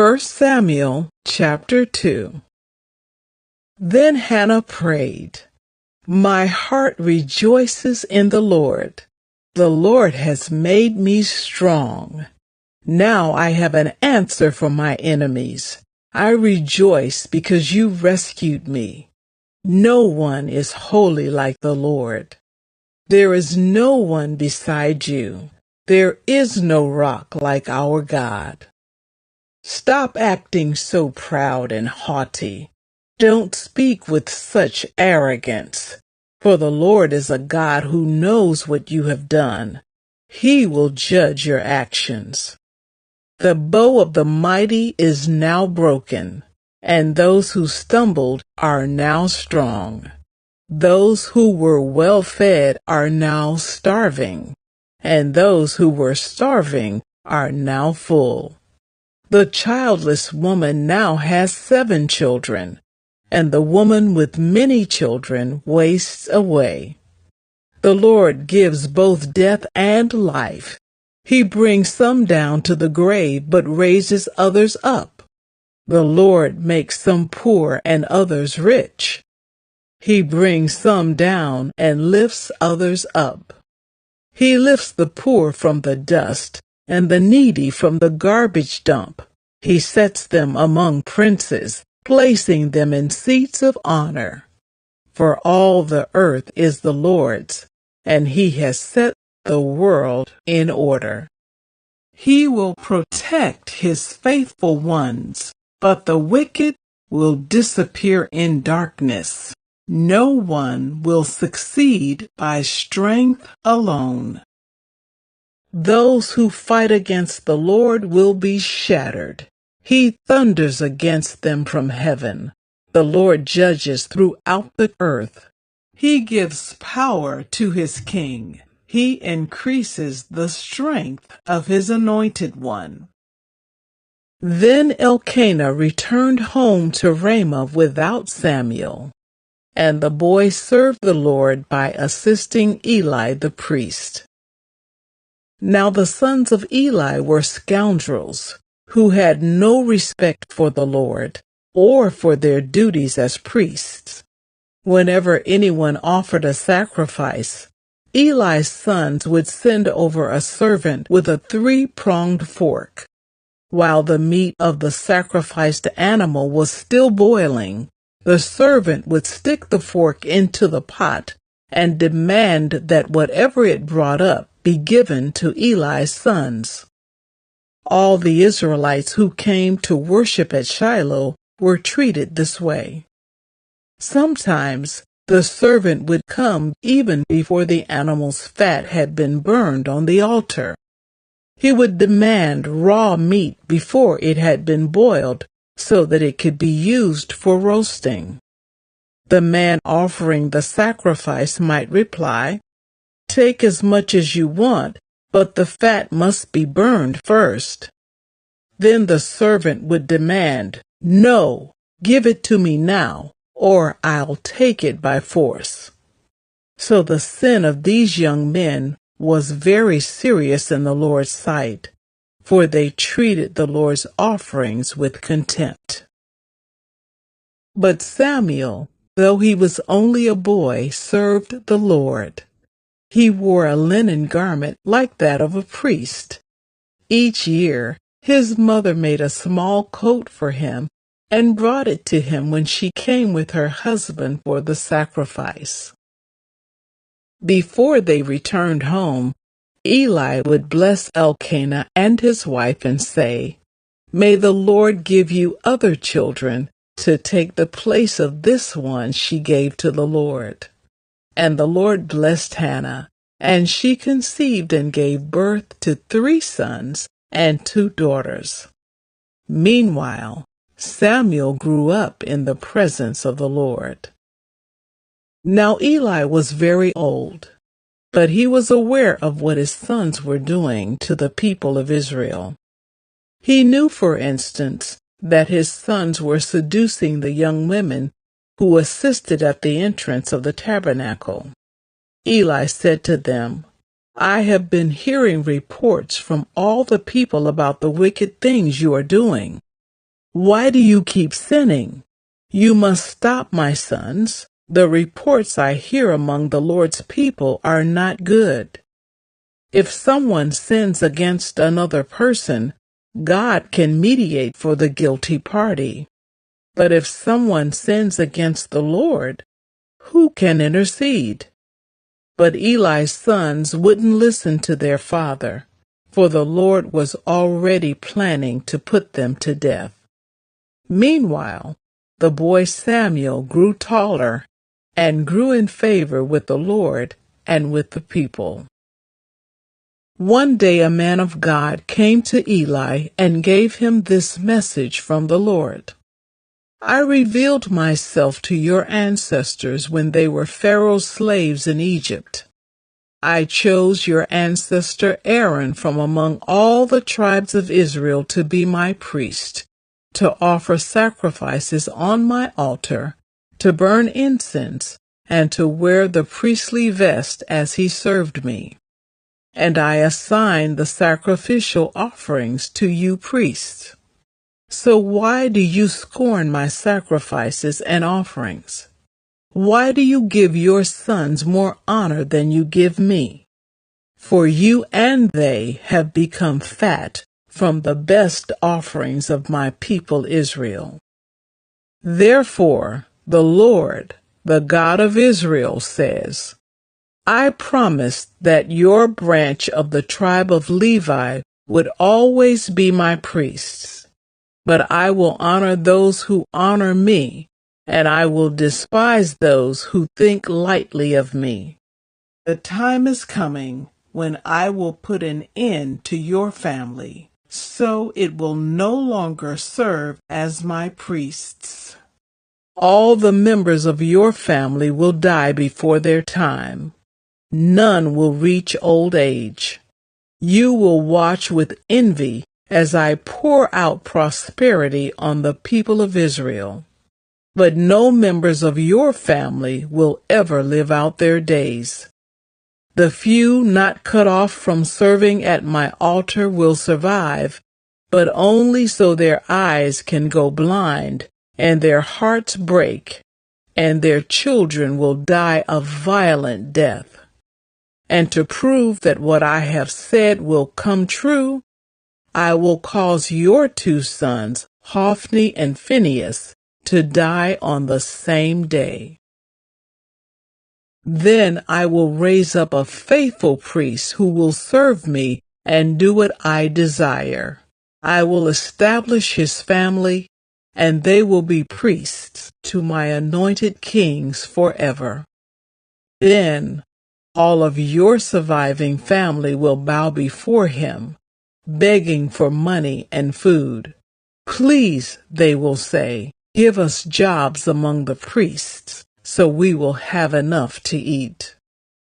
1 Samuel chapter 2. Then Hannah prayed, "My heart rejoices in the Lord. The Lord has made me strong. Now I have an answer for my enemies. I rejoice because you rescued me. No one is holy like the Lord. There is no one beside you. There is no rock like our God. Stop acting so proud and haughty. Don't speak with such arrogance, for the Lord is a God who knows what you have done. He will judge your actions. The bow of the mighty is now broken, and those who stumbled are now strong. Those who were well fed are now starving, and those who were starving are now full. The childless woman now has 7 children, and the woman with many children wastes away. The Lord gives both death and life. He brings some down to the grave, but raises others up. The Lord makes some poor and others rich. He brings some down and lifts others up. He lifts the poor from the dust and the needy from the garbage dump. He sets them among princes, placing them in seats of honor. For all the earth is the Lord's, and he has set the world in order. He will protect his faithful ones, but the wicked will disappear in darkness. No one will succeed by strength alone. Those who fight against the Lord will be shattered. He thunders against them from heaven. The Lord judges throughout the earth. He gives power to his king. He increases the strength of his anointed one. Then Elkanah returned home to Ramah without Samuel, and the boy served the Lord by assisting Eli the priest. Now the sons of Eli were scoundrels, who had no respect for the Lord or for their duties as priests. Whenever anyone offered a sacrifice, Eli's sons would send over a servant with a 3-pronged fork. While the meat of the sacrificed animal was still boiling, the servant would stick the fork into the pot and demand that whatever it brought up be given to Eli's sons. All the Israelites who came to worship at Shiloh were treated this way. Sometimes the servant would come even before the animal's fat had been burned on the altar. He would demand raw meat before it had been boiled so that it could be used for roasting. The man offering the sacrifice might reply, "Take as much as you want, but the fat must be burned first." Then the servant would demand, "No, give it to me now, or I'll take it by force." So the sin of these young men was very serious in the Lord's sight, for they treated the Lord's offerings with contempt. But Samuel, though he was only a boy, served the Lord. He wore a linen garment like that of a priest. Each year, his mother made a small coat for him and brought it to him when she came with her husband for the sacrifice. Before they returned home, Eli would bless Elkanah and his wife and say, "May the Lord give you other children to take the place of this one she gave to the Lord." And the Lord blessed Hannah, and she conceived and gave birth to 3 sons and 2 daughters. Meanwhile, Samuel grew up in the presence of the Lord. Now Eli was very old, but he was aware of what his sons were doing to the people of Israel. He knew, for instance, that his sons were seducing the young women who assisted at the entrance of the tabernacle. Eli said to them, "I have been hearing reports from all the people about the wicked things you are doing. Why do you keep sinning? You must stop, my sons. The reports I hear among the Lord's people are not good. If someone sins against another person, God can mediate for the guilty party. But if someone sins against the Lord, who can intercede? But Eli's sons wouldn't listen to their father, for the Lord was already planning to put them to death. Meanwhile, the boy Samuel grew taller and grew in favor with the Lord and with the people. One day a man of God came to Eli and gave him this message from the Lord. I revealed myself to your ancestors when they were Pharaoh's slaves in Egypt. I chose your ancestor Aaron from among all the tribes of Israel to be my priest, to offer sacrifices on my altar, to burn incense, and to wear the priestly vest as he served me. And I assigned the sacrificial offerings to you priests. So why do you scorn my sacrifices and offerings? Why do you give your sons more honor than you give me? For you and they have become fat from the best offerings of my people Israel. Therefore, the Lord, the God of Israel, says, I promised that your branch of the tribe of Levi would always be my priests. But I will honor those who honor me, and I will despise those who think lightly of me. The time is coming when I will put an end to your family, so it will no longer serve as my priests. All the members of your family will die before their time. None will reach old age. You will watch with envy as I pour out prosperity on the people of Israel. But no members of your family will ever live out their days. The few not cut off from serving at my altar will survive, but only so their eyes can go blind and their hearts break, and their children will die a violent death. And to prove that what I have said will come true, I will cause your two sons, Hophni and Phinehas, to die on the same day. Then I will raise up a faithful priest who will serve me and do what I desire. I will establish his family, and they will be priests to my anointed kings forever. Then all of your surviving family will bow before him, begging for money and food. Please, they will say, give us jobs among the priests, so we will have enough to eat.